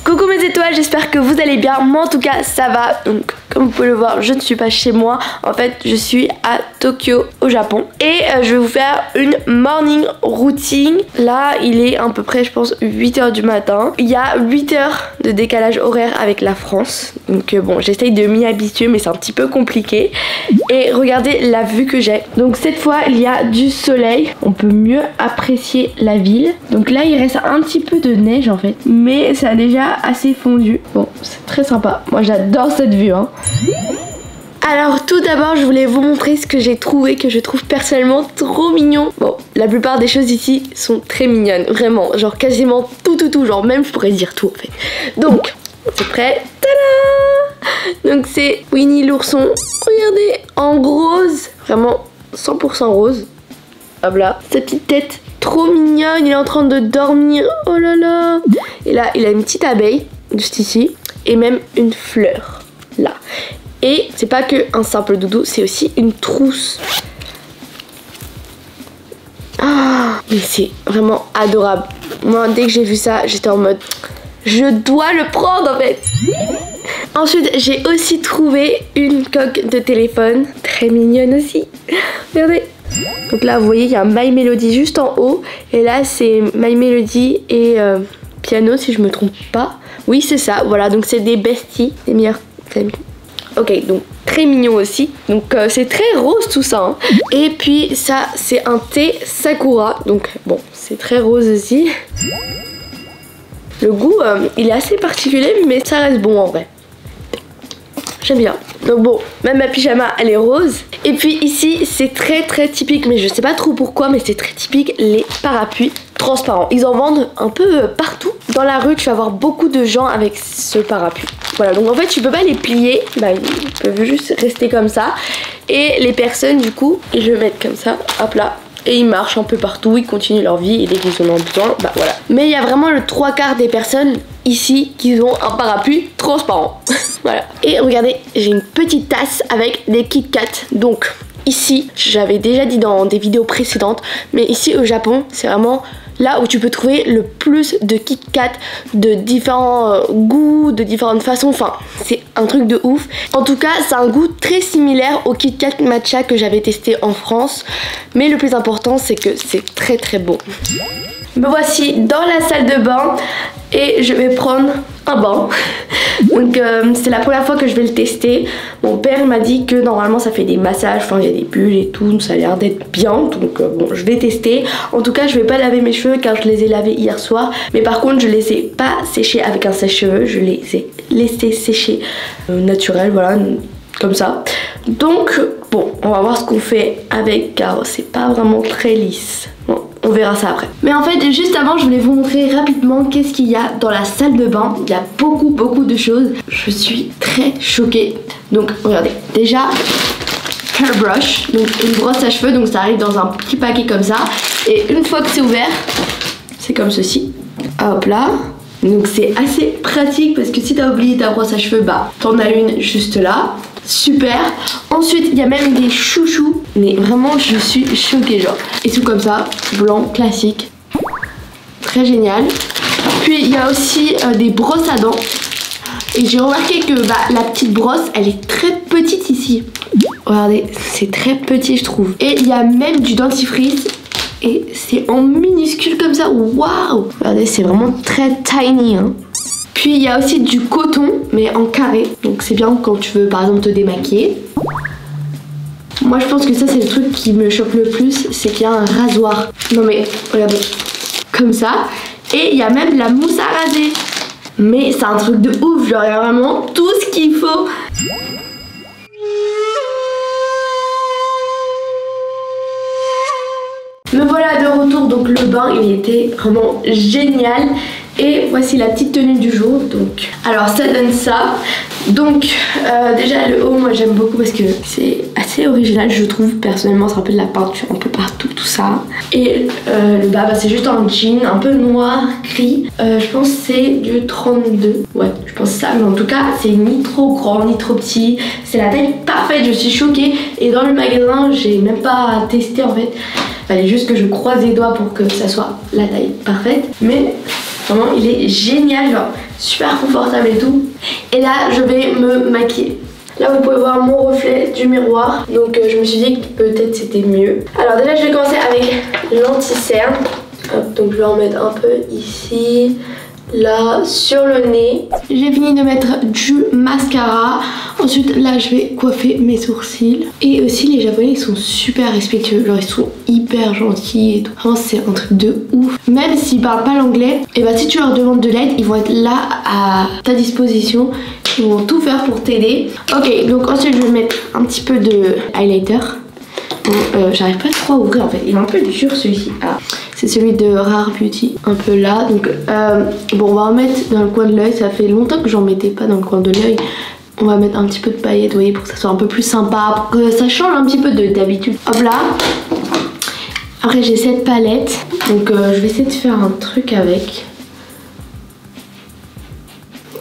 Coucou mes étoiles, j'espère que vous allez bien. Moi en tout cas ça va. Donc comme vous pouvez le voir, je ne suis pas chez moi. En fait je suis à Tokyo au Japon. Et je vais vous faire une morning routine. Là il est à peu près je pense 8h du matin. Il y a 8 heures de décalage horaire avec la France. Donc bon j'essaye de m'y habituer mais c'est un petit peu compliqué. Et regardez la vue que j'ai. Donc cette fois il y a du soleil. On peut mieux apprécier la ville. Donc là il reste un petit peu de neige en fait. Mais ça a déjà assez fondu. Bon c'est très sympa. Moi j'adore cette vue hein. Alors tout d'abord je voulais vous montrer ce que j'ai trouvé, que je trouve personnellement trop mignon. Bon la plupart des choses ici sont très mignonnes, vraiment, genre quasiment tout, genre même je pourrais dire tout en fait. Donc c'est prêt, tada! Donc c'est Winnie l'ourson, regardez, en rose, vraiment 100% rose. Hop là, sa petite tête trop mignonne, il est en train de dormir, oh là là. Et là il a une petite abeille juste ici et même une fleur là. Et c'est pas que un simple doudou, c'est aussi une trousse. Ah, mais c'est vraiment adorable. Moi, dès que j'ai vu ça, j'étais en mode, je dois le prendre en fait. Ensuite, j'ai aussi trouvé une coque de téléphone, très mignonne aussi. Regardez. Donc là, vous voyez, il y a My Melody juste en haut. Et là, c'est My Melody et piano, si je me trompe pas. Oui, c'est ça. Voilà, donc c'est des besties, des meilleurs amis. Ok, donc très mignon aussi. Donc c'est très rose tout ça hein. Et puis ça c'est un thé sakura. Donc bon c'est très rose aussi. Le goût il est assez particulier mais ça reste bon en vrai. J'aime bien. Donc bon, même ma pyjama elle est rose. Et puis ici c'est très typique, mais je sais pas trop pourquoi, mais c'est très typique, les parapluies transparents. Ils en vendent un peu partout. Dans la rue tu vas voir beaucoup de gens avec ce parapluie. Voilà, donc en fait tu peux pas les plier, bah, ils peuvent juste rester comme ça. Et les personnes du coup ils le mettent comme ça, hop là. Et ils marchent un peu partout, ils continuent leur vie et dès qu'ils en ont besoin, bah voilà. Mais il y a vraiment le 3/4 des personnes ici qui ont un parapluie transparent. Voilà. Et regardez, j'ai une petite tasse avec des Kit Kat. Donc ici, j'avais déjà dit dans des vidéos précédentes, mais ici au Japon, c'est vraiment là où tu peux trouver le plus de Kit Kat de différents goûts, de différentes façons. Enfin, c'est un truc de ouf. En tout cas, c'est un goût très similaire au Kit Kat matcha que j'avais testé en France. Mais le plus important, c'est que c'est très bon. Me voici dans la salle de bain et je vais prendre un bain. Donc c'est la première fois que je vais le tester. Mon père m'a dit que normalement ça fait des massages, enfin il y a des bulles et tout, ça a l'air d'être bien. Donc bon je vais tester. En tout cas je vais pas laver mes cheveux car je les ai lavés hier soir. Mais par contre je les ai pas séchés avec un sèche-cheveux, je les ai laissés sécher naturel, voilà, comme ça. Donc bon on va voir ce qu'on fait avec car c'est pas vraiment très lisse. Bon, on verra ça après. Mais en fait juste avant je voulais vous montrer rapidement qu'est-ce qu'il y a dans la salle de bain. Il y a beaucoup de choses. Je suis très choquée. Donc regardez, déjà hairbrush, donc une brosse à cheveux, donc ça arrive dans un petit paquet comme ça. Et une fois que c'est ouvert, c'est comme ceci. Hop là. Donc c'est assez pratique parce que si t'as oublié ta brosse à cheveux, bah t'en as une juste là. Super. Ensuite il y a même des chouchous. Mais vraiment je suis choquée genre. Et tout comme ça, blanc, classique. Très génial. Puis il y a aussi des brosses à dents. Et j'ai remarqué que bah, la petite brosse elle est très petite ici. Regardez, c'est très petit je trouve. Et il y a même du dentifrice. Et c'est en minuscule comme ça. Waouh. Regardez, c'est vraiment très tiny hein. Puis il y a aussi du coton mais en carré. Donc c'est bien quand tu veux par exemple te démaquiller. Moi je pense que ça c'est le truc qui me choque le plus. C'est qu'il y a un rasoir. Non mais regardez. Comme ça. Et il y a même la mousse à raser. Mais c'est un truc de ouf. Genre il y a vraiment tout ce qu'il faut. Me voilà de retour. Donc le bain il était vraiment génial. Et voici la petite tenue du jour. Donc, alors ça donne ça. Donc déjà le haut, moi j'aime beaucoup parce que c'est assez original, je trouve. Personnellement, c'est un peu de la peinture un peu partout, tout ça. Et le bas, bah, c'est juste un jean un peu noir, gris. Je pense que c'est du 32. Ouais, je pense ça. Mais en tout cas, c'est ni trop grand ni trop petit. C'est la taille parfaite. Je suis choquée. Et dans le magasin, j'ai même pas testé en fait. Il fallait juste que je croise les doigts pour que ça soit la taille parfaite. Mais vraiment, il est génial, genre super confortable et tout. Et là, je vais me maquiller. Là, vous pouvez voir mon reflet du miroir. Donc, je me suis dit que peut-être c'était mieux. Alors déjà, je vais commencer avec l'anti-cerne. Donc, je vais en mettre un peu ici. Là, sur le nez. J'ai fini de mettre du mascara. Ensuite, là, je vais coiffer mes sourcils. Et aussi, les Japonais, ils sont super respectueux. Genre, ils sont hyper gentils et tout. Vraiment, c'est un truc de ouf. Même s'ils parlent pas l'anglais, et bah, si tu leur demandes de l'aide, ils vont être là à ta disposition. Ils vont tout faire pour t'aider. Ok, donc ensuite, je vais mettre un petit peu de highlighter. Bon, j'arrive pas trop à ouvrir en fait. Il est un peu dur celui-ci. Ah. C'est celui de Rare Beauty, un peu là. Donc bon, on va en mettre dans le coin de l'œil. Ça fait longtemps que j'en mettais pas dans le coin de l'œil. On va mettre un petit peu de paillettes, vous voyez, pour que ça soit un peu plus sympa, pour que ça change un petit peu d'habitude. Hop là. Après j'ai cette palette, donc je vais essayer de faire un truc avec.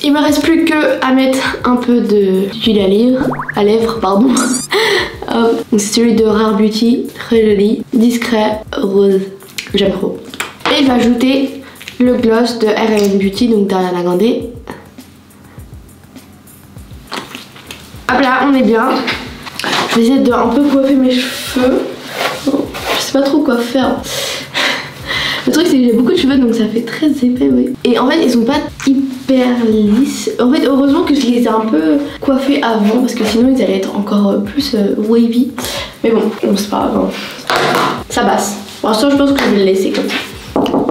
Il me reste plus que à mettre un peu d'huile à lèvres, pardon. C'est celui de Rare Beauty, très joli, discret, rose. J'aime trop. Et je vais ajouter le gloss de R&M Beauty, donc d'Ariana Grande. Hop là, on est bien. Je vais essayer de un peu coiffer mes cheveux. Bon, je sais pas trop quoi faire. Le truc c'est que j'ai beaucoup de cheveux donc ça fait très épais, oui. Et en fait ils sont pas hyper lisses. En fait heureusement que je les ai un peu coiffés avant parce que sinon ils allaient être encore plus wavy. Mais bon, c'est pas grave. Ça passe. Pour l'instant je pense que je vais le laisser comme ça.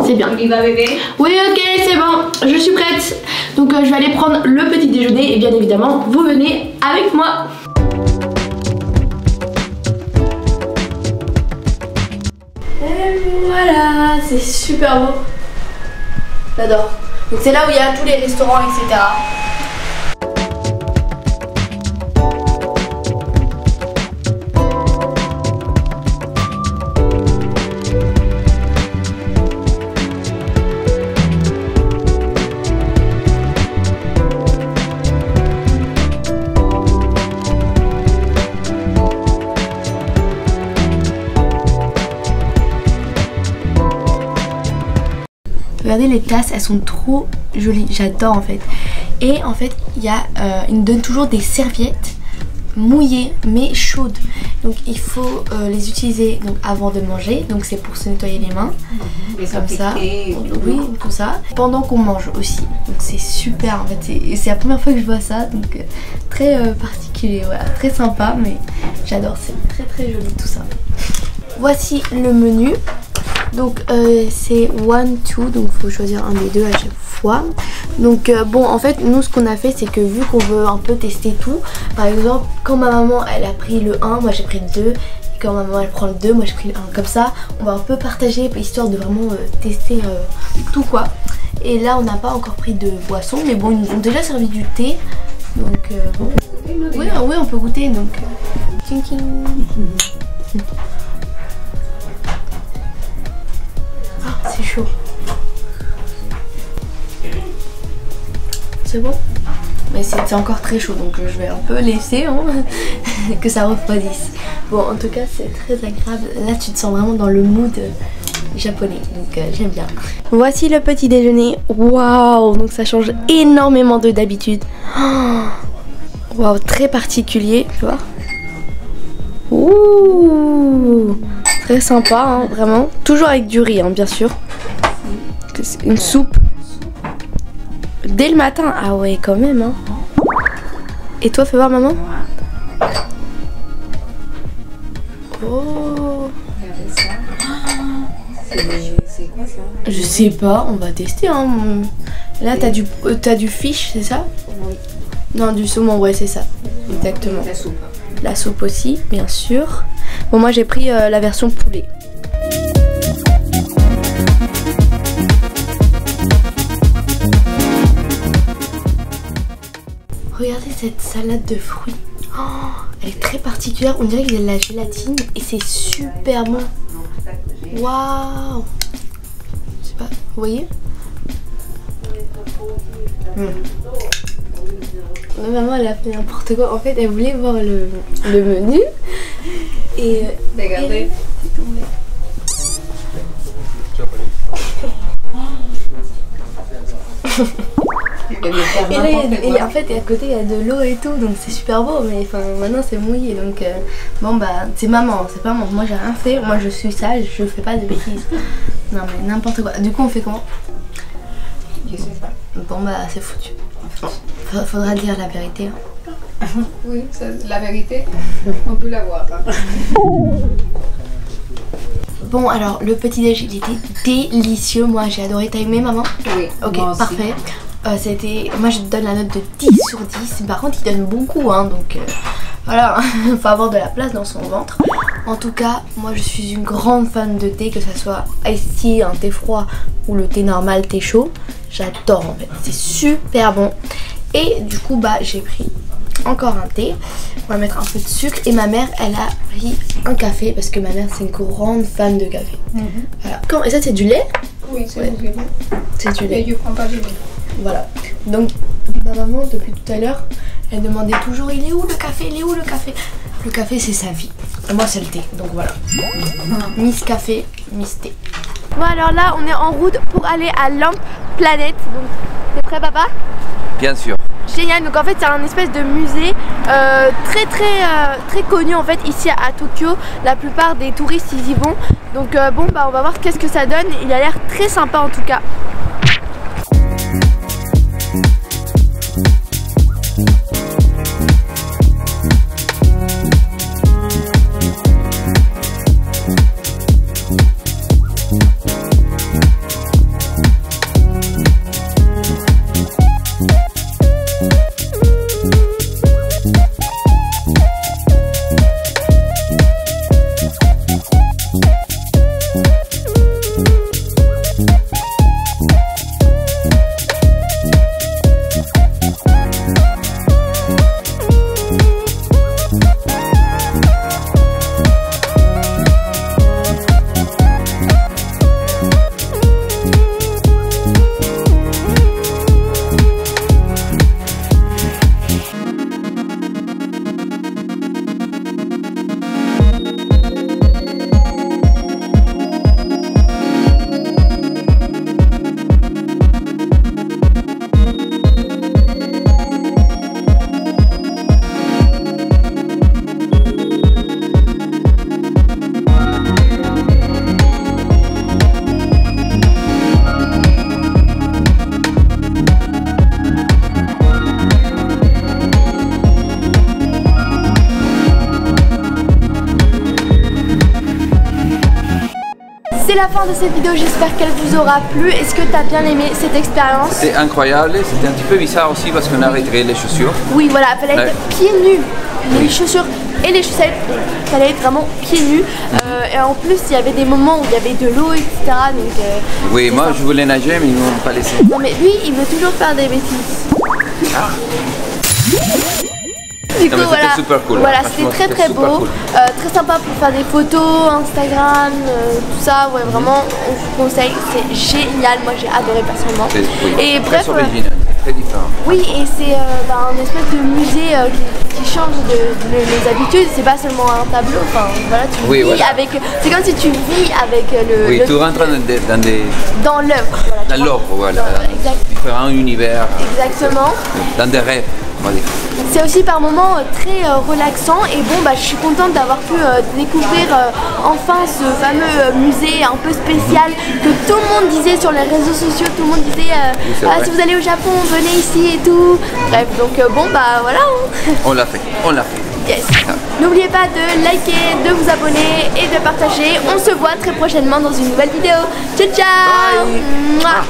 C'est bien. On y va bébé? Oui ok c'est bon, je suis prête. Donc je vais aller prendre le petit déjeuner et bien évidemment vous venez avec moi. Et voilà, c'est super beau. J'adore. Donc c'est là où il y a tous les restaurants, etc. Regardez les tasses, elles sont trop jolies, j'adore en fait. Et en fait, ils nous donnent toujours des serviettes mouillées mais chaudes. Donc il faut les utiliser donc, avant de manger, donc c'est pour se nettoyer les mains. Comme ça, oui, tout ça. Pendant qu'on mange aussi, donc c'est super en fait. C'est la première fois que je vois ça, donc très particulier, voilà, très sympa, mais j'adore, c'est très très joli tout ça. Voici le menu. Donc c'est 1, 2, donc il faut choisir un des deux à chaque fois. Donc bon en fait nous ce qu'on a fait c'est que vu qu'on veut un peu tester tout, par exemple quand ma maman elle a pris le 1, moi j'ai pris le 2, et quand ma maman elle prend le 2, moi j'ai pris le 1, comme ça on va un peu partager histoire de vraiment tester tout quoi. Et là on n'a pas encore pris de boisson mais bon ils nous ont déjà servi du thé, donc bon. Oui, oui on peut goûter donc ting ting. C'est chaud. C'est bon? Mais c'est encore très chaud donc je vais un peu laisser hein, que ça refroidisse. Bon en tout cas c'est très agréable. Là tu te sens vraiment dans le mood japonais donc j'aime bien. Voici le petit déjeuner. Waouh, donc ça change énormément de d'habitude. Waouh, très particulier, tu vois. Ouh, très sympa hein, vraiment. Toujours avec du riz hein, bien sûr. Une soupe. Dès le matin. Ah ouais quand même hein. Et toi fais voir maman. Oh. C'est quoi ça? Je sais pas, on va tester hein. Là t'as du fish c'est ça? Oui. Non du saumon ouais c'est ça. Exactement. La soupe. La soupe aussi bien sûr. Bon moi j'ai pris la version poulet. Regardez cette salade de fruits. Oh, elle est très particulière. On dirait qu'il y a de la gélatine et c'est super bon. Waouh. Je sais pas, vous voyez? Maman elle a fait n'importe quoi. En fait elle voulait voir le menu et regardez. Et en fait à côté il y a de l'eau et tout, donc c'est super beau, mais enfin maintenant c'est mouillé, donc bon bah c'est maman, c'est pas moi j'ai rien fait, moi je suis sage, je fais pas de bêtises. Non mais n'importe quoi. Du coup on fait comment? Je sais pas. Bon bah c'est foutu. Faudra dire la vérité. Hein. Oui, la vérité, on peut la voir. Hein. Bon alors le petit déj il était délicieux, moi j'ai adoré. T'as aimé maman? Oui. Ok parfait. Moi je te donne la note de 10 sur 10. Par contre il donne beaucoup hein, donc voilà, faut avoir de la place dans son ventre. En tout cas moi je suis une grande fan de thé, que ça soit iced tea, un thé froid ou le thé normal, thé chaud. J'adore en fait, c'est super bon. Et du coup bah j'ai pris encore un thé, on va mettre un peu de sucre, et ma mère elle a pris un café parce que ma mère c'est une grande fan de café. Voilà. Et ça c'est du lait? Oui c'est du lait. C'est du lait. Et je prends pas du lait. Voilà, donc ma maman depuis tout à l'heure elle demandait toujours il est où le café, il est où le café? Le café c'est sa vie, et moi c'est le thé, donc voilà. Miss Café, Miss Thé. Bon alors là on est en route pour aller à Lamp Planet, donc t'es prêt papa? Bien sûr. Génial, donc en fait c'est un espèce de musée très connu en fait ici à Tokyo. La plupart des touristes ils y vont, donc bon bah on va voir qu'est-ce que ça donne. Il a l'air très sympa en tout cas. C'est la fin de cette vidéo, j'espère qu'elle vous aura plu. Est-ce que tu as bien aimé cette expérience? C'était incroyable, c'était un petit peu bizarre aussi parce qu'on a retiré les chaussures. Oui voilà, il fallait être pieds nus, les chaussures et les chaussettes, il fallait être vraiment pieds nus. Et en plus il y avait des moments où il y avait de l'eau etc. Donc, oui, moi je voulais nager mais ils ne m'ont pas laissé. Non mais lui il veut toujours faire des bêtises. Ah. Du coup voilà, super cool. Voilà, c'était très beau, cool. Très sympa pour faire des photos, Instagram, tout ça, ouais vraiment on vous conseille, c'est génial, moi j'ai adoré personnellement. Oui, et bref, très original, très différent. Oui et c'est un espèce de musée qui change les habitudes, c'est pas seulement un tableau, enfin voilà, tu vis voilà. Avec, c'est comme si tu vis avec le... Oui, tu rentres dans l'œuvre. Voilà, dans l'œuvre, voilà, dans différents univers. Exactement. Dans des rêves. C'est aussi par moments très relaxant et bon bah je suis contente d'avoir pu découvrir enfin ce fameux musée un peu spécial que tout le monde disait sur les réseaux sociaux, tout le monde disait ah, si vous allez au Japon venez ici et tout. Bref donc bon bah voilà. On l'a fait, on l'a fait. Yes. N'oubliez pas de liker, de vous abonner et de partager. On se voit très prochainement dans une nouvelle vidéo. Ciao ciao. Bye.